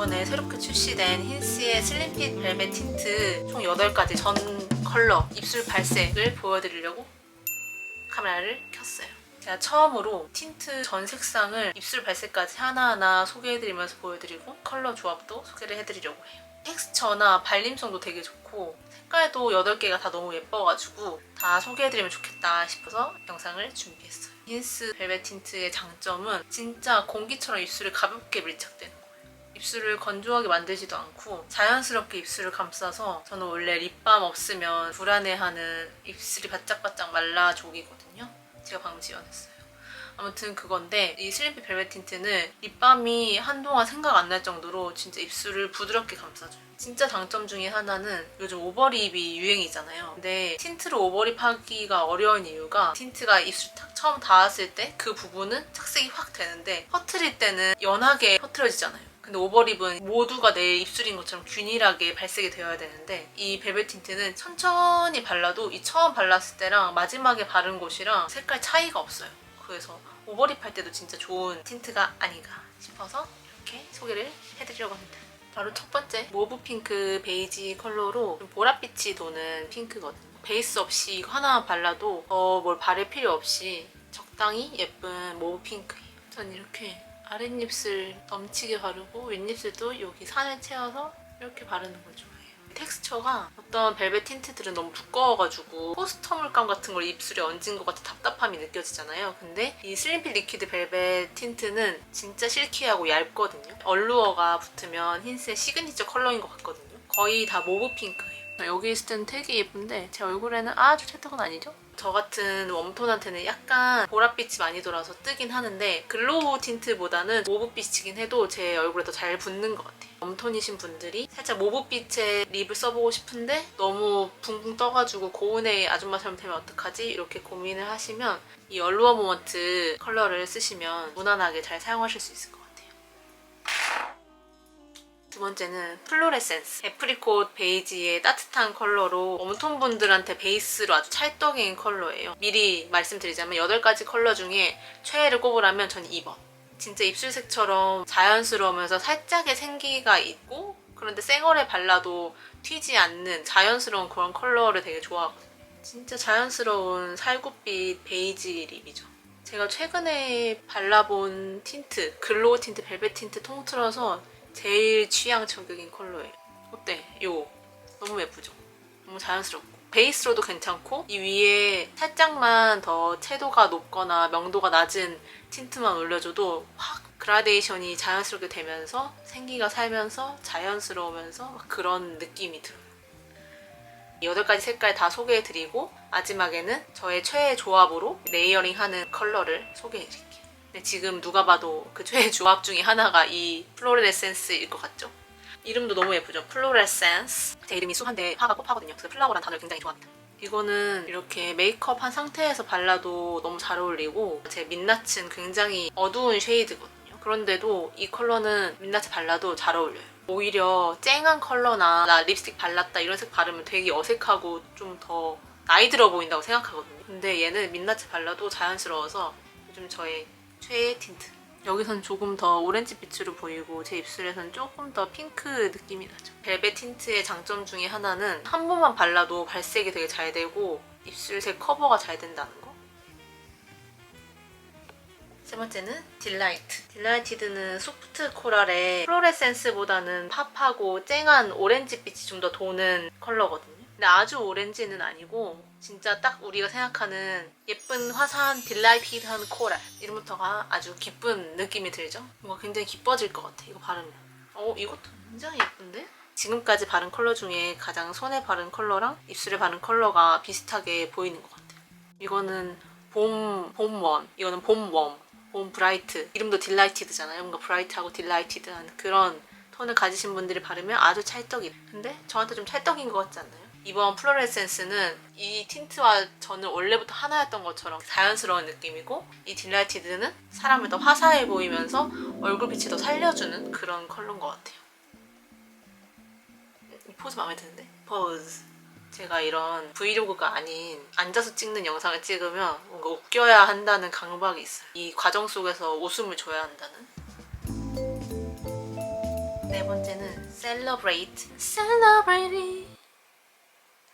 이번에 새롭게 출시된 힌스의 슬림핏 벨벳 틴트 총 8가지 전 컬러 입술 발색을 보여드리려고 카메라를 켰어요. 제가 처음으로 틴트 전 색상을 입술 발색까지 하나하나 소개해드리면서 보여드리고 컬러 조합도 소개를 해드리려고 해요. 텍스처나 발림성도 되게 좋고 색깔도 8개가 다 너무 예뻐가지고 다 소개해드리면 좋겠다 싶어서 영상을 준비했어요. 힌스 벨벳 틴트의 장점은 진짜 공기처럼 입술에 가볍게 밀착되는 거예요. 입술을 건조하게 만들지도 않고 자연스럽게 입술을 감싸서 저는 원래 립밤 없으면 불안해하는 입술이 바짝바짝 말라족이거든요. 제가 방금 지원했어요. 아무튼 그건데 이 슬림핏 벨벳 틴트는 립밤이 한동안 생각 안 날 정도로 진짜 입술을 부드럽게 감싸줘요. 진짜 장점 중에 하나는 요즘 오버립이 유행이잖아요. 근데 틴트로 오버립 하기가 어려운 이유가 틴트가 입술 딱 처음 닿았을 때 그 부분은 착색이 확 되는데 퍼트릴 때는 연하게 퍼트려지잖아요. 근데 오버립은 모두가 내 입술인 것처럼 균일하게 발색이 되어야 되는데 이 벨벳 틴트는 천천히 발라도 이 처음 발랐을 때랑 마지막에 바른 곳이랑 색깔 차이가 없어요. 그래서 오버립 할 때도 진짜 좋은 틴트가 아닌가 싶어서 이렇게 소개를 해드리려고 합니다. 바로 첫 번째 모브 핑크 베이지 컬러로 좀 보랏빛이 도는 핑크거든요. 베이스 없이 이거 하나만 발라도 뭘 바를 필요 없이 적당히 예쁜 모브 핑크예요. 전 이렇게 아랫입술 넘치게 바르고 윗입술도 여기 산을 채워서 이렇게 바르는 걸 좋아해요. 텍스처가 어떤 벨벳 틴트들은 너무 두꺼워가지고 포스터 물감 같은 걸 입술에 얹은 것 같은 답답함이 느껴지잖아요. 근데 이 슬림핏 리퀴드 벨벳 틴트는 진짜 실키하고 얇거든요. 얼루어가 붙으면 힌스의 시그니처 컬러인 것 같거든요. 거의 다 모브 핑크예요. 여기 있을 때는 되게 예쁜데 제 얼굴에는 아주 찰떡은 아니죠? 저 같은 웜톤한테는 약간 보랏빛이 많이 돌아서 뜨긴 하는데 글로우 틴트보다는 모브빛이긴 해도 제 얼굴에 더 잘 붙는 것 같아요. 웜톤이신 분들이 살짝 모브빛의 립을 써보고 싶은데 너무 붕붕 떠가지고 고운의 아줌마처럼 되면 어떡하지? 이렇게 고민을 하시면 이 얼루어 모먼트 컬러를 쓰시면 무난하게 잘 사용하실 수 있을 것 같아요. 두 번째는 플로레센스 애프리콧 베이지의 따뜻한 컬러로 웜톤 분들한테 베이스로 아주 찰떡인 컬러예요. 미리 말씀드리자면 8가지 컬러 중에 최애를 꼽으라면 전 2번. 진짜 입술색처럼 자연스러우면서 살짝의 생기가 있고 그런데 쌩얼에 발라도 튀지 않는 자연스러운 그런 컬러를 되게 좋아하거든요. 진짜 자연스러운 살구빛 베이지 립이죠. 제가 최근에 발라본 틴트, 글로우 틴트, 벨벳 틴트 통틀어서 제일 취향 저격인 컬러예요. 어때? 이거 너무 예쁘죠? 너무 자연스럽고 베이스로도 괜찮고 이 위에 살짝만 더 채도가 높거나 명도가 낮은 틴트만 올려줘도 확 그라데이션이 자연스럽게 되면서 생기가 살면서 자연스러우면서 막 그런 느낌이 들어요. 8가지 색깔 다 소개해드리고 마지막에는 저의 최애 조합으로 레이어링하는 컬러를 소개해드릴게요. 근데 지금 누가 봐도 그 최애 조합 중에 하나가 이 플로레센스일 것 같죠? 이름도 너무 예쁘죠? 플로레센스. 제 이름이 수한데 화가 곱하거든요. 그래서 플라워라는 단어를 굉장히 좋아합니다. 이거는 이렇게 메이크업 한 상태에서 발라도 너무 잘 어울리고 제 민낯은 굉장히 어두운 쉐이드거든요. 그런데도 이 컬러는 민낯에 발라도 잘 어울려요. 오히려 쨍한 컬러나 나 립스틱 발랐다 이런 색 바르면 되게 어색하고 좀 더 나이 들어 보인다고 생각하거든요. 근데 얘는 민낯에 발라도 자연스러워서 요즘 저의 최애 틴트. 여기선 조금 더 오렌지 빛으로 보이고 제 입술에선 조금 더 핑크 느낌이 나죠. 벨벳 틴트의 장점 중에 하나는 한 번만 발라도 발색이 되게 잘 되고 입술색 커버가 잘 된다는 거. 세 번째는 딜라이트. 딜라이티드는 소프트 코랄의 플로레센스보다는 팝하고 쨍한 오렌지빛이 좀 더 도는 컬러거든요. 근데 아주 오렌지는 아니고 진짜 딱 우리가 생각하는 예쁜 화사한 딜라이티드한 코랄 이름부터가 아주 기쁜 느낌이 들죠? 뭔가 굉장히 기뻐질 것 같아 이거 바르면. 이것도 굉장히 예쁜데? 지금까지 바른 컬러 중에 가장 손에 바른 컬러랑 입술에 바른 컬러가 비슷하게 보이는 것 같아요. 이거는 봄웜, 이거는 봄웜, 봄 브라이트. 이름도 딜라이티드잖아요. 뭔가 브라이트하고 딜라이티드한 그런 톤을 가지신 분들이 바르면 아주 찰떡이에요. 근데 저한테 좀 찰떡인 것 같지 않나요? 이번 플로레센스는 이 틴트와 저는 원래부터 하나였던 것처럼 자연스러운 느낌이고 이 딜라이티드는 사람을 더 화사해 보이면서 얼굴빛이 더 살려주는 그런 컬러인 것 같아요. 이 포즈 마음에 드는데? 포즈. 제가 이런 브이로그가 아닌 앉아서 찍는 영상을 찍으면 뭔가 웃겨야 한다는 강박이 있어요. 이 과정 속에서 웃음을 줘야 한다는. 네 번째 Celebrate, Celebrate.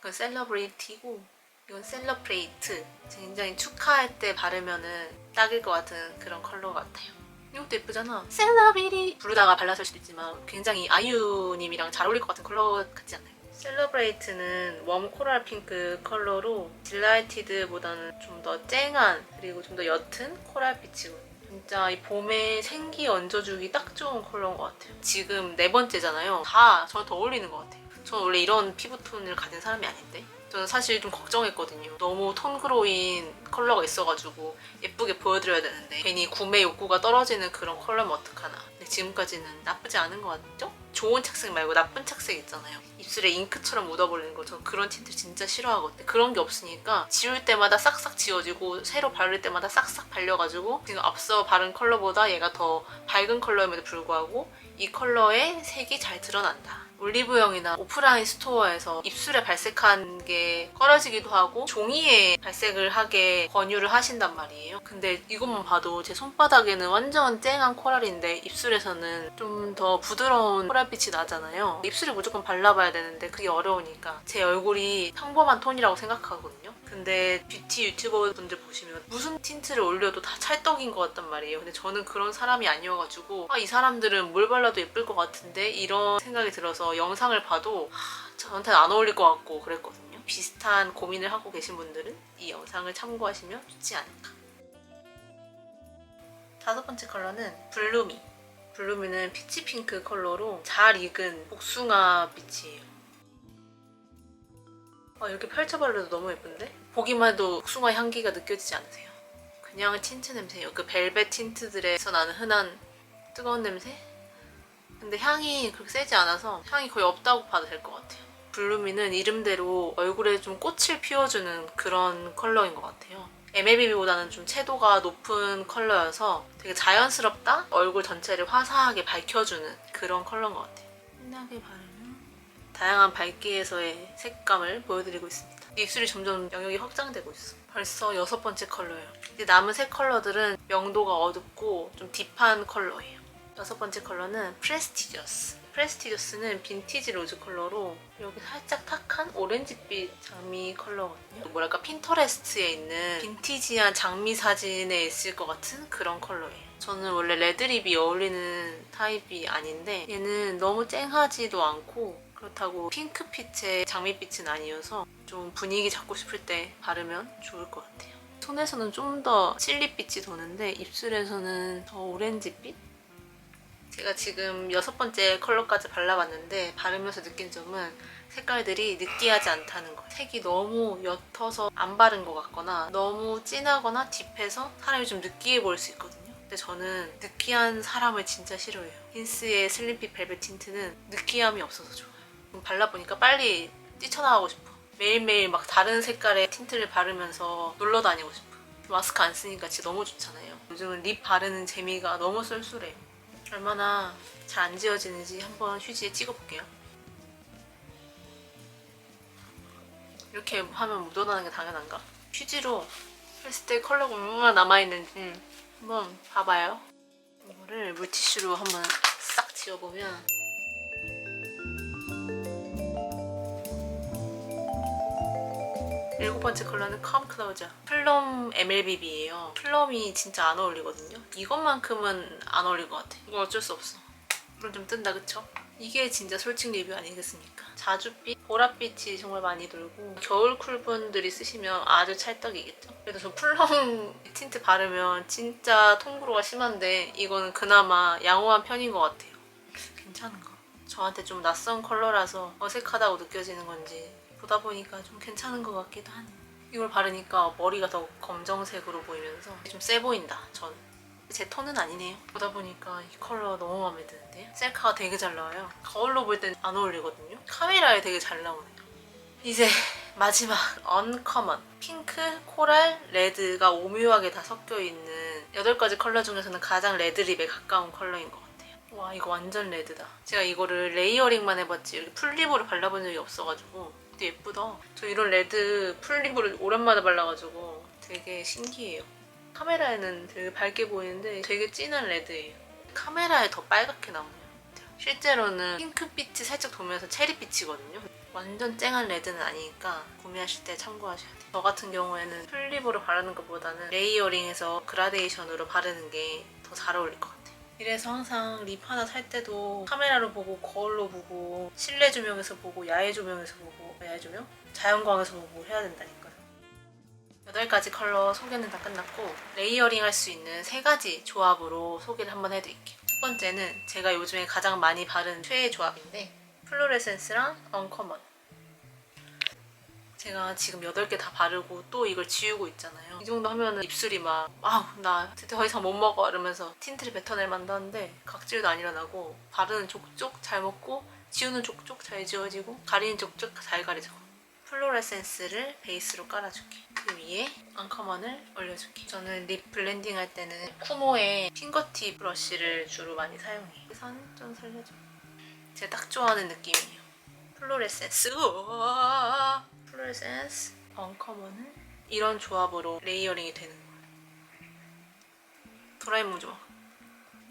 이건 Celebrate이고 이건 Celebrate. 굉장히 축하할 때 바르면은 딱일 것 같은 그런 컬러 같아요. 이것도 예쁘잖아. Celebrate. 부르다가 발라설 수도 있지만 굉장히 아이유님이랑 잘 어울릴 것 같은 컬러 같지 않나요? 셀러브레이트는 웜 코랄 핑크 컬러로 딜라이티드보다는 좀 더 쨍한 그리고 좀 더 옅은 코랄빛이고 진짜 이 봄에 생기 얹어주기 딱 좋은 컬러인 것 같아요. 지금 4번째잖아요. 다 저한테 어울리는 것 같아요. 저는 원래 이런 피부톤을 가진 사람이 아닌데 저는 사실 좀 걱정했거든요. 너무 톤그로인 컬러가 있어가지고 예쁘게 보여드려야 되는데 괜히 구매 욕구가 떨어지는 그런 컬러면 어떡하나. 근데 지금까지는 나쁘지 않은 것 같죠? 좋은 착색 말고 나쁜 착색 있잖아요. 입술에 잉크처럼 묻어버리는 거. 저는 그런 틴트 진짜 싫어하거든요. 그런 게 없으니까 지울 때마다 싹싹 지워지고 새로 바를 때마다 싹싹 발려가지고 지금 앞서 바른 컬러보다 얘가 더 밝은 컬러임에도 불구하고 이 컬러의 색이 잘 드러난다. 올리브영이나 오프라인 스토어에서 입술에 발색한 게 꺼려지기도 하고 종이에 발색을 하게 권유를 하신단 말이에요. 근데 이것만 봐도 제 손바닥에는 완전 쨍한 코랄인데 입술에서는 좀 더 부드러운 코랄빛이 나잖아요. 입술에 무조건 발라봐야 되는데 그게 어려우니까 제 얼굴이 평범한 톤이라고 생각하거든요. 근데 뷰티 유튜버 분들 보시면 무슨 틴트를 올려도 다 찰떡인 것 같단 말이에요. 근데 저는 그런 사람이 아니어가지고 이 사람들은 뭘 발라도 예쁠 것 같은데 이런 생각이 들어서 영상을 봐도 저한테는 안 어울릴 것 같고 그랬거든요. 비슷한 고민을 하고 계신 분들은 이 영상을 참고하시면 좋지 않을까. 5번째 컬러는 블루미. 블루미는 피치핑크 컬러로 잘 익은 복숭아 빛이에요. 이렇게 펼쳐 발라도 너무 예쁜데? 보기만 해도 복숭아 향기가 느껴지지 않으세요? 그냥 틴트 냄새예요. 그 벨벳 틴트들에서 나는 흔한 뜨거운 냄새? 근데 향이 그렇게 세지 않아서 향이 거의 없다고 봐도 될 것 같아요. 블루미는 이름대로 얼굴에 좀 꽃을 피워주는 그런 컬러인 것 같아요. MLB보다는 좀 채도가 높은 컬러여서 되게 자연스럽다? 얼굴 전체를 화사하게 밝혀주는 그런 컬러인 것 같아요. 진하게 바르면 다양한 밝기에서의 색감을 보여드리고 있습니다. 입술이 점점 영역이 확장되고 있어. 벌써 6번째 컬러예요. 이제 남은 3 컬러들은 명도가 어둡고 좀 딥한 컬러예요. 6번째 컬러는 프레스티저스. 프레스티저스는 빈티지 로즈 컬러로 여기 살짝 탁한 오렌지빛 장미 컬러거든요. 뭐랄까 핀터레스트에 있는 빈티지한 장미 사진에 있을 것 같은 그런 컬러예요. 저는 원래 레드립이 어울리는 타입이 아닌데 얘는 너무 쨍하지도 않고 그렇다고 핑크빛의 장미빛은 아니어서 좀 분위기 잡고 싶을 때 바르면 좋을 것 같아요. 손에서는 좀 더 칠리빛이 도는데 입술에서는 더 오렌지빛? 제가 지금 6번째 컬러까지 발라봤는데 바르면서 느낀 점은 색깔들이 느끼하지 않다는 거예요. 색이 너무 옅어서 안 바른 것 같거나 너무 진하거나 딥해서 사람이 좀 느끼해 보일 수 있거든요. 근데 저는 느끼한 사람을 진짜 싫어해요. 힌스의 슬림핏 벨벳 틴트는 느끼함이 없어서 좋아요. 발라보니까 빨리 뛰쳐나가고 싶어. 매일매일 막 다른 색깔의 틴트를 바르면서 놀러 다니고 싶어. 마스크 안 쓰니까 진짜 너무 좋잖아요. 요즘은 립 바르는 재미가 너무 쏠쏠해요. 얼마나 잘 안 지워지는지 한번 휴지에 찍어볼게요. 이렇게 하면 묻어나는 게 당연한가? 휴지로 했을 때 컬러가 얼마나 남아있는지 한번 봐봐요. 이거를 물티슈로 한번 싹 지워보면 7번째 컬러는 컴 클로저. 플럼 MLBB예요. 플럼이 진짜 안 어울리거든요. 이것만큼은 안 어울릴 것 같아. 이건 어쩔 수 없어. 물은 좀 뜬다, 그쵸? 이게 진짜 솔직 리뷰 아니겠습니까? 자줏빛, 보랏빛이 정말 많이 돌고 겨울 쿨분들이 쓰시면 아주 찰떡이겠죠? 그래도 저 플럼 틴트 바르면 진짜 통구로가 심한데 이거는 그나마 양호한 편인 것 같아요. 괜찮은가? 저한테 좀 낯선 컬러라서 어색하다고 느껴지는 건지 보다 보니까 좀 괜찮은 것 같기도 하네. 이걸 바르니까 머리가 더 검정색으로 보이면서 좀 세 보인다, 전. 제 톤은 아니네요. 보다 보니까 이 컬러 너무 마음에 드는데요? 셀카가 되게 잘 나와요. 거울로 볼 땐 안 어울리거든요? 카메라에 되게 잘 나오네요. 이제 마지막 언커먼. 핑크, 코랄, 레드가 오묘하게 다 섞여있는 8가지 컬러 중에서는 가장 레드립에 가까운 컬러인 것 같아요. 와, 이거 완전 레드다. 제가 이거를 레이어링만 해봤지 이렇게 풀립으로 발라본 적이 없어가지고 되게 예쁘다. 저 이런 레드 풀립을 오랜만에 발라가지고 되게 신기해요. 카메라에는 되게 밝게 보이는데 되게 진한 레드예요. 카메라에 더 빨갛게 나오네요. 실제로는 핑크빛이 살짝 돌면서 체리빛이거든요. 완전 쨍한 레드는 아니니까 구매하실 때 참고하셔야 돼요. 저 같은 경우에는 플립으로 바르는 것보다는 레이어링해서 그라데이션으로 바르는 게 더 잘 어울릴 것 같아요. 이래서 항상 립 하나 살 때도 카메라로 보고 거울로 보고 실내 조명에서 보고 야외 조명에서 보고 야외 조명? 자연광에서 보고 해야 된다니까요. 8가지 컬러 소개는 다 끝났고 레이어링 할 수 있는 3가지 조합으로 소개를 한번 해드릴게요. 첫 번째는 제가 요즘에 가장 많이 바른 최애 조합인데 플로레센스랑 언커먼. 제가 지금 8개 다 바르고 또 이걸 지우고 있잖아요. 이 정도 하면은 입술이 막 나 더 이상 못 먹어 이러면서 틴트를 뱉어낼 만도 한데 각질도 안 일어나고 바르는 족족 잘 먹고 지우는 족족 잘 지워지고 가리는 족족 잘 가려지고. 플로레센스를 베이스로 깔아줄게. 그 위에 언커먼을 올려줄게. 저는 립 블렌딩 할 때는 쿠모의 핑거팁 브러쉬를 주로 많이 사용해요. 선 좀 살려줘. 제가 딱 좋아하는 느낌이에요. 플로레센스 플로레센스 언커먼은 이런 조합으로 레이어링이 되는 거예요. 도라에몽 조합.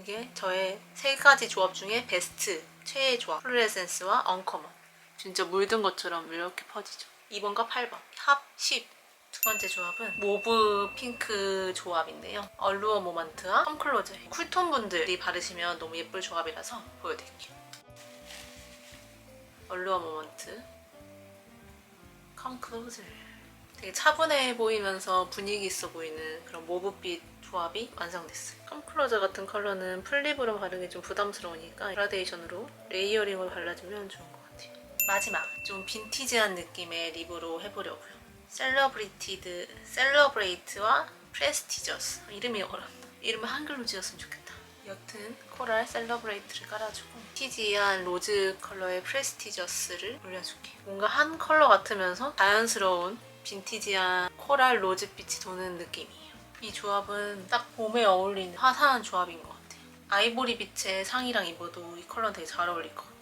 이게 저의 3가지 조합 중에 베스트 최애 조합. 플로레센스와 언커먼. 진짜 물든 것처럼 이렇게 퍼지죠. 2번과 8번 합 10. 두 번째 조합은 모브 핑크 조합인데요. 얼루어 모먼트와 컴클로즈. 쿨톤 분들이 바르시면 너무 예쁠 조합이라서 보여드릴게요. 얼루어 모먼트, 컴클로즈. 되게 차분해 보이면서 분위기 있어 보이는 그런 모브빛 조합이 완성됐어요. 컴클로저 같은 컬러는 플립으로 바르기 좀 부담스러우니까 그라데이션으로 레이어링을 발라주면 좋은 것 같아요. 마지막, 좀 빈티지한 느낌의 립으로 해보려고요. 셀러브레이트와 프레스티저스. 이름이 어렵다. 이름을 한글로 지었으면 좋겠다. 옅은 코랄 셀러브레이트를 깔아주고 빈티지한 로즈 컬러의 프레스티저스를 올려줄게. 뭔가 한 컬러 같으면서 자연스러운 빈티지한 코랄 로즈빛이 도는 느낌이에요. 이 조합은 딱 봄에 어울리는 화사한 조합인 것 같아요. 아이보리 빛의 상의랑 입어도 이 컬러는 되게 잘 어울릴 것 같아요.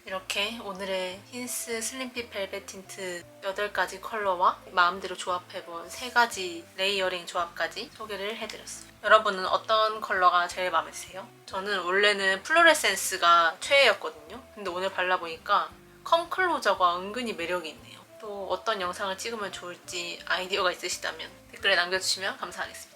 이렇게 오늘의 힌스 슬림핏 벨벳 틴트 8가지 컬러와 마음대로 조합해본 3가지 레이어링 조합까지 소개를 해드렸어요. 여러분은 어떤 컬러가 제일 마음에 드세요? 저는 원래는 플로레센스가 최애였거든요. 근데 오늘 발라보니까 컴클로저가 은근히 매력이 있네요. 또 어떤 영상을 찍으면 좋을지 아이디어가 있으시다면 댓글에 남겨주시면 감사하겠습니다.